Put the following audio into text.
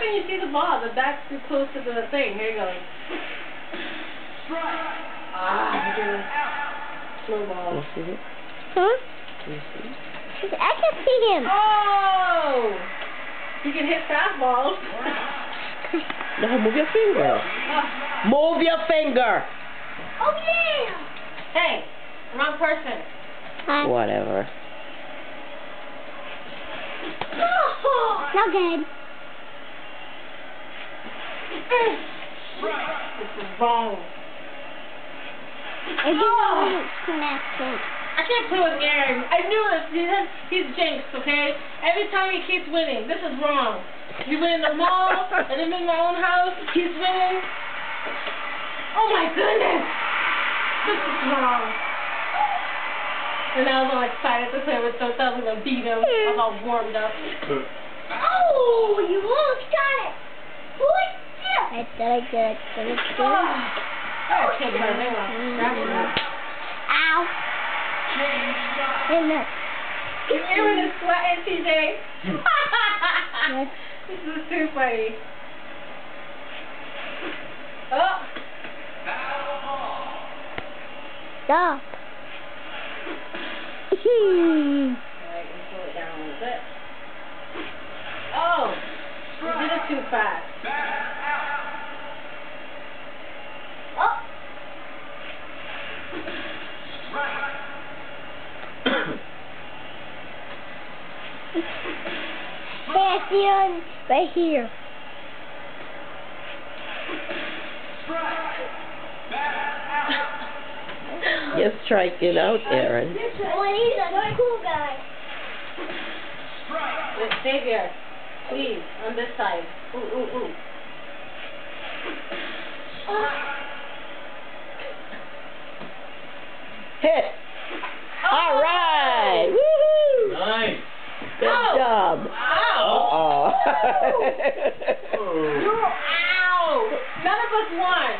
can you see the ball? The back's too close to the thing. Here you go. Ah, you're doing slow ball. Huh? I can see him. Oh! You can hit fastballs. No, move your finger. Move your finger. Oh, yeah. Hey, wrong person. Whatever. Oh, not good. This is wrong. It didn't connect it. I can't play with Aaron. I knew it. He's jinxed, okay? Every time he keeps winning. This is wrong. You win in the mall, and I'm in my own house. He's winning. Oh my goodness! This is wrong. And I was all excited to play with Toto. I was going to beat him. I was all warmed up. Oh, you almost got it. What? I thought I did. But it's good. I can't play with him. Ow. In there. Aaron is sweating, TJ. This is too funny. Oh. Stop. Alright, let's slow it down a little bit. Oh! You did it too fast. Oh! Bastion, right here. You're striking out, Aaron. Oh, he's a cool guy. Let's stay here. Please, on this side. Ooh, ooh, ooh. Hit. All right. Woohoo. Nice. Good job. Ow! Uh-oh. Ow! None of us won.